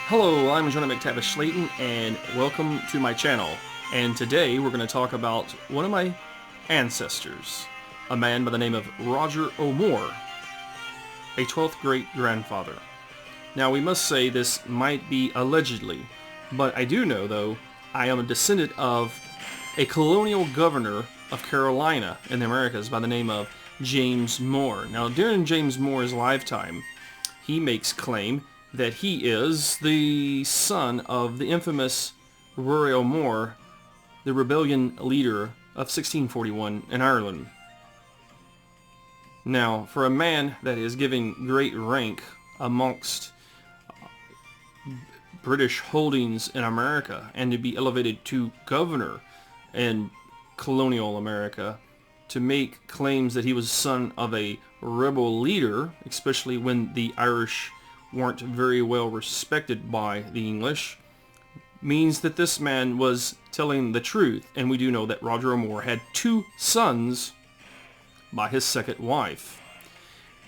Hello, I'm Johnny MacTavish-Slaton, and welcome to my channel. And today we're going to talk about one of my ancestors, a man by the name of Roger O'More, a 12th great-grandfather. Now we must say this might be allegedly, but I do know, though, I am a descendant of a colonial governor of Carolina in the Americas by the name of James Moore. Now during James Moore's lifetime, he makes claim that he is the son of the infamous Rory O'More, the rebellion leader of 1641 in Ireland. Now, for a man that is given great rank amongst British holdings in America and to be elevated to governor in colonial America, to make claims that he was son of a rebel leader, especially when the Irish weren't very well respected by the English, means that this man was telling the truth. And we do know that Roger O'More had 2 sons by his second wife.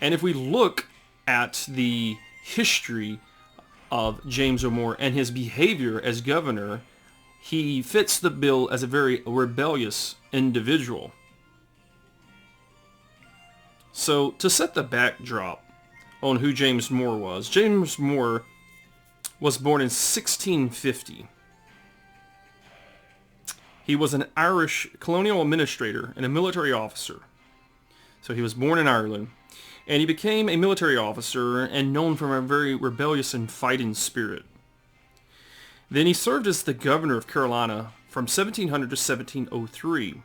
And if we look at the history of James O'More and his behavior as governor, he fits the bill as a very rebellious individual. So to set the backdrop on who James Moore was born in 1650. He was an Irish colonial administrator and a military officer. So he was born in Ireland, and he became a military officer and known for a very rebellious and fighting spirit. Then he served as the governor of Carolina from 1700 to 1703.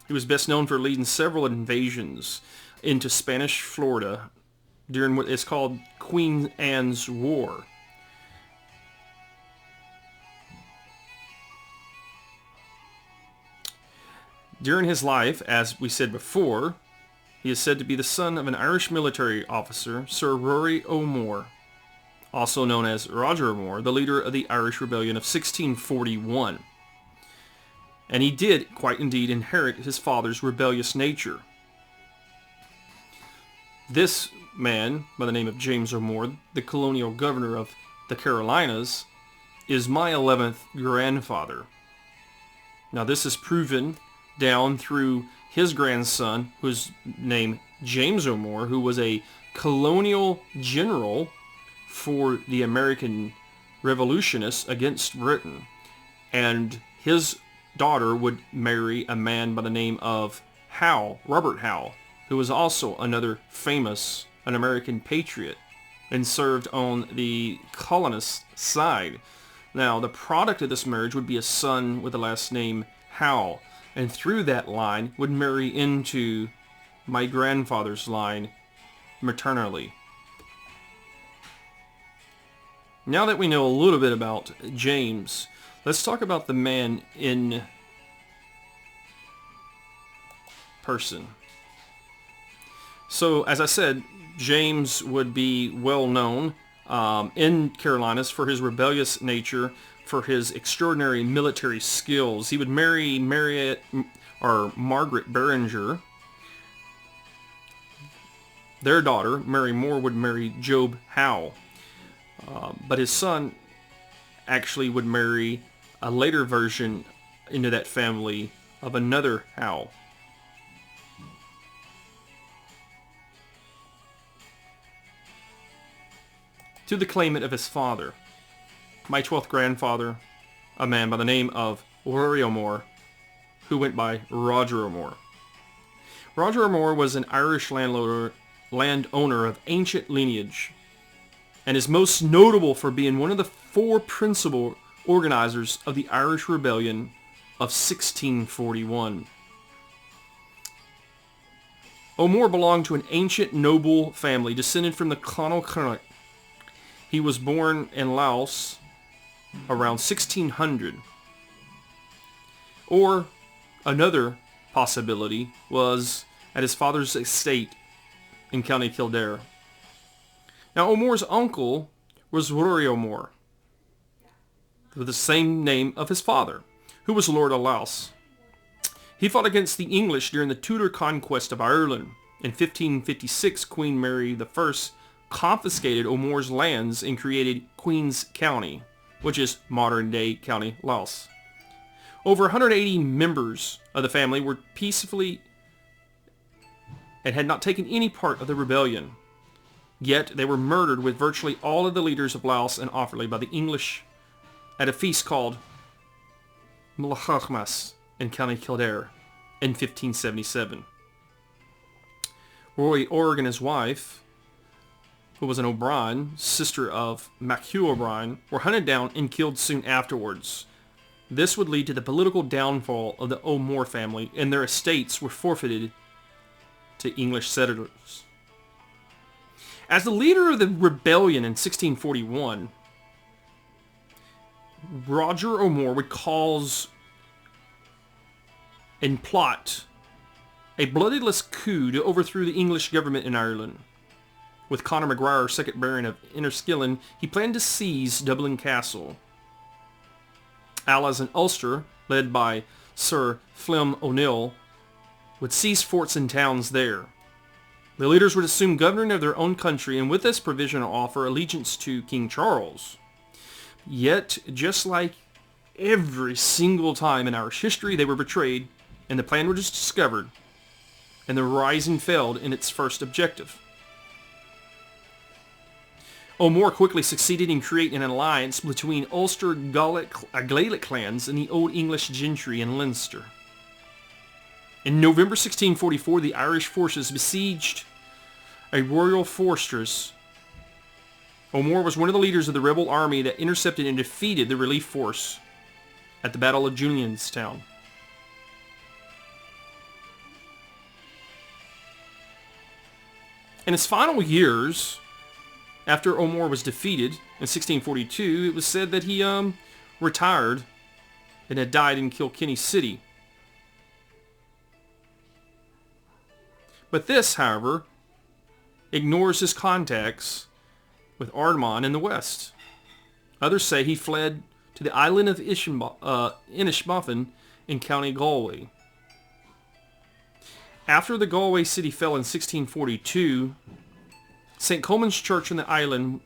He was best known for leading several invasions into Spanish Florida during what is called Queen Anne's War. During his life, as we said before, he is said to be the son of an Irish military officer, Sir Rory O'More, also known as Roger O'More, the leader of the Irish Rebellion of 1641. And he did, quite indeed, inherit his father's rebellious nature. This man, by the name of James O'More, the colonial governor of the Carolinas, is my 11th grandfather. Now this is proven down through his grandson, who's named James O'More, who was a colonial general for the American revolutionists against Britain. And his daughter would marry a man by the name of Robert Howe, who was also another famous an American patriot and served on the colonist side. Now, the product of this marriage would be a son with the last name Howe, and through that line would marry into my grandfather's line maternally. Now that we know a little bit about James, let's talk about the man in person. So, as I said, James would be well known in Carolinas for his rebellious nature, for his extraordinary military skills. He would marry Margaret Beringer. Their daughter, Mary Moore, would marry Job Howe. But his son actually would marry a later version into that family of another Howe. To the claimant of his father, my 12th grandfather, a man by the name of Rory O'More, who went by Roger O'More. Roger O'More was an Irish landowner of ancient lineage, and is most notable for being one of the 4 principal organizers of the Irish Rebellion of 1641. O'More belonged to an ancient noble family descended from the colonial. He was born in Laos around 1600. Or another possibility was at his father's estate in County Kildare. Now O'More's uncle was Rory O'More, with the same name of his father, who was Lord of Laos. He fought against the English during the Tudor conquest of Ireland. In 1556, Queen Mary I confiscated O'More's lands and created Queen's County, which is modern-day County Laos. Over 180 members of the family were peacefully and had not taken any part of the rebellion. Yet they were murdered with virtually all of the leaders of Laos and Offaly by the English at a feast called Mlachachmas in County Kildare in 1577. Rory Org and his wife, who was an O'Brien, sister of MacHugh O'Brien, were hunted down and killed soon afterwards. This would lead to the political downfall of the O'More family, and their estates were forfeited to English settlers. As the leader of the rebellion in 1641, Roger O'More would cause and plot a bloodless coup to overthrow the English government in Ireland. With Conor Maguire, 2nd Baron of Enniskillen, he planned to seize Dublin Castle. Allies in Ulster, led by Sir Flem O'Neill, would seize forts and towns there. The leaders would assume government of their own country and with this provision offer allegiance to King Charles. Yet, just like every single time in Irish history, they were betrayed and the plan was discovered and the rising failed in its first objective. O'More quickly succeeded in creating an alliance between Ulster Gaelic clans and the Old English gentry in Leinster. In November 1644, the Irish forces besieged a royal fortress. O'More was one of the leaders of the rebel army that intercepted and defeated the relief force at the Battle of Julianstown. In his final years, after O'More was defeated in 1642, it was said that he retired and had died in Kilkenny City. But this, however, ignores his contacts with Ardmon in the west. Others say he fled to the island of Inishbofin in County Galway. After the Galway city fell in 1642, St. Colman's Church on the island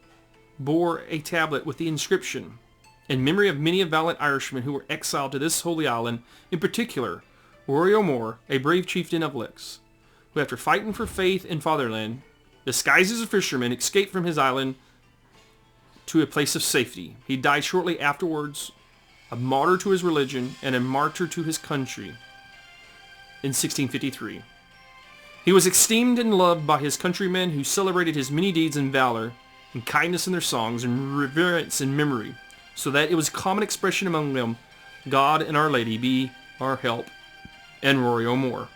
bore a tablet with the inscription, in memory of many valiant Irishmen who were exiled to this holy island, in particular, Rory O'More, a brave chieftain of Licks, who after fighting for faith and fatherland, disguised as a fisherman, escaped from his island to a place of safety. He died shortly afterwards, a martyr to his religion and a martyr to his country in 1653. He was esteemed and loved by his countrymen who celebrated his many deeds and valor and kindness in their songs and reverence in memory, so that it was a common expression among them, God and Our Lady be our help, and Rory O'More.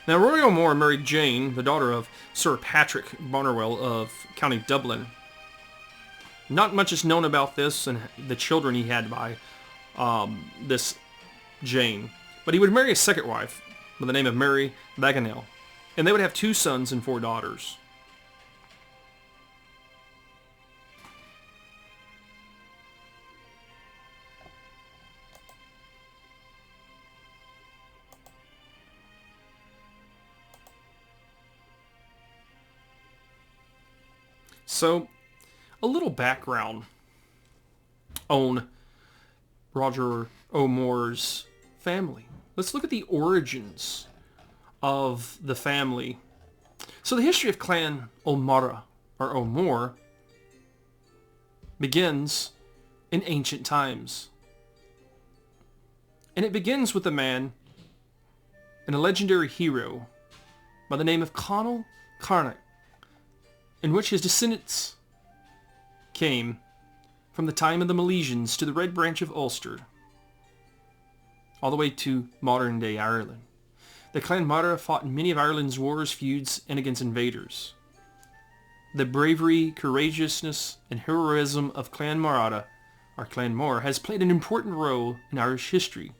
Now, Rory O'More married Jane, the daughter of Sir Patrick Bonnerwell of County Dublin. Not much is known about this and the children he had by this Jane. But he would marry a second wife by the name of Mary Bagenal, and they would have 2 sons and 4 daughters. So, a little background on Roger O'More's family. Let's look at the origins of the family. So the history of Clan O'Mara, or O'More, begins in ancient times. And it begins with a man and a legendary hero by the name of Conall Carnock, in which his descendants came from the time of the Milesians to the Red Branch of Ulster, all the way to modern-day Ireland. The Clan Mara fought in many of Ireland's wars, feuds, and against invaders. The bravery, courageousness, and heroism of Clan Marada, or Clan More, has played an important role in Irish history,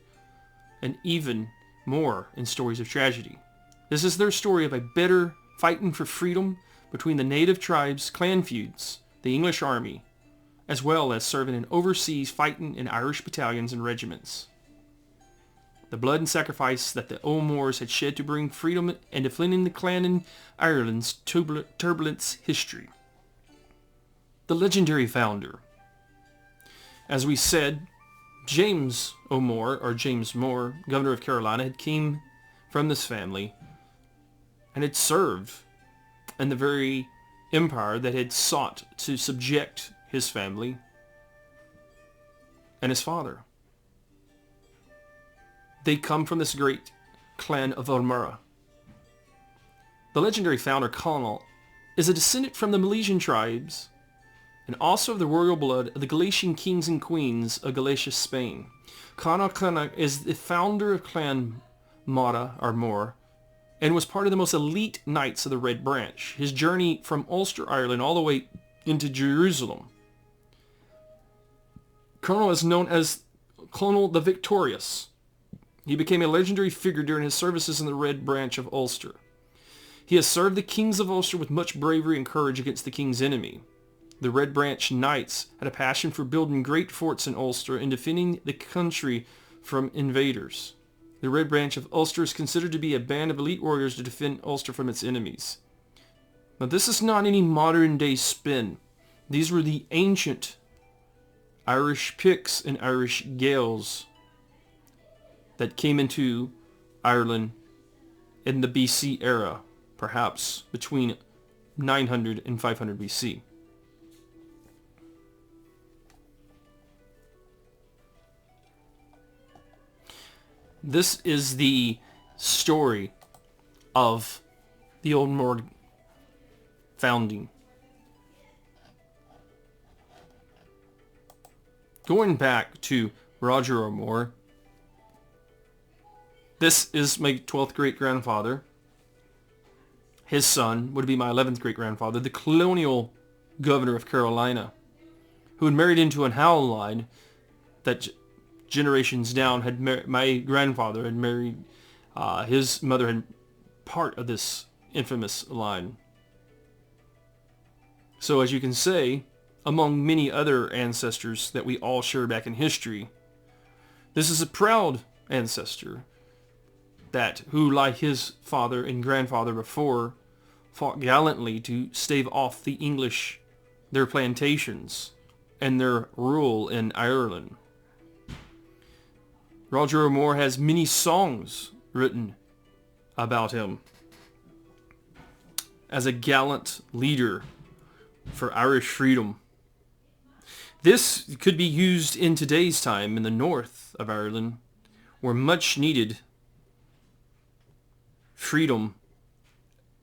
and even more in stories of tragedy. This is their story of a bitter fighting for freedom between the native tribes, clan feuds, the English army, as well as serving in overseas fighting in Irish battalions and regiments. the blood and sacrifice that the O'Moores had shed to bring freedom and defending the clan in Ireland's turbulent history. The legendary founder. As we said, James O'More, or James Moore, governor of Carolina, had came from this family and had served in the very empire that had sought to subject his family and his father. They come from this great clan of O'Mara. The legendary founder, colonial, is a descendant from the Milesian tribes and also of the royal blood of the Galician kings and queens of Galicia, Spain. Colonial is the founder of Clan Mata, or Moore, and was part of the most elite knights of the Red Branch. His journey from Ulster, Ireland, all the way into Jerusalem. Colonel is known as Colonel the Victorious. He became a legendary figure during his services in the Red Branch of Ulster. He has served the kings of Ulster with much bravery and courage against the king's enemy. The Red Branch Knights had a passion for building great forts in Ulster and defending the country from invaders. The Red Branch of Ulster is considered to be a band of elite warriors to defend Ulster from its enemies. Now this is not any modern day spin. These were the ancient Irish Picts and Irish Gaels that came into Ireland in the BC era, perhaps between 900 and 500 BC. This is the story of the O'More founding. Going back to Roger O'More, this is my 12th great-grandfather. His son would be my 11th great-grandfather, the colonial governor of Carolina, who had married into an Howell line that generations down had my grandfather had married his mother had part of this infamous line. So as you can say, among many other ancestors that we all share back in history, this is a proud ancestor that who, like his father and grandfather before, fought gallantly to stave off the English, their plantations, and their rule in Ireland. Roger O'More has many songs written about him as a gallant leader for Irish freedom. This could be used in today's time in the north of Ireland, where much needed freedom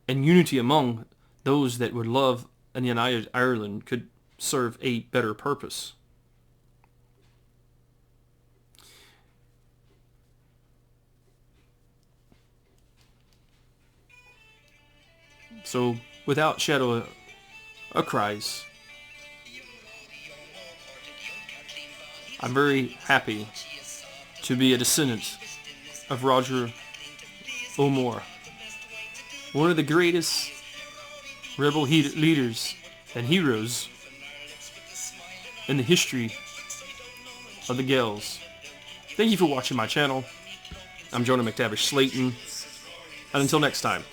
and unity among those that would love an united Ireland could serve a better purpose. So, without shadow of cries, I'm very happy to be a descendant of Roger O'More, one of the greatest rebel leaders and heroes in the history of the Gaels. Thank you for watching my channel. I'm Jonah MacTavish-Slaton, and until next time.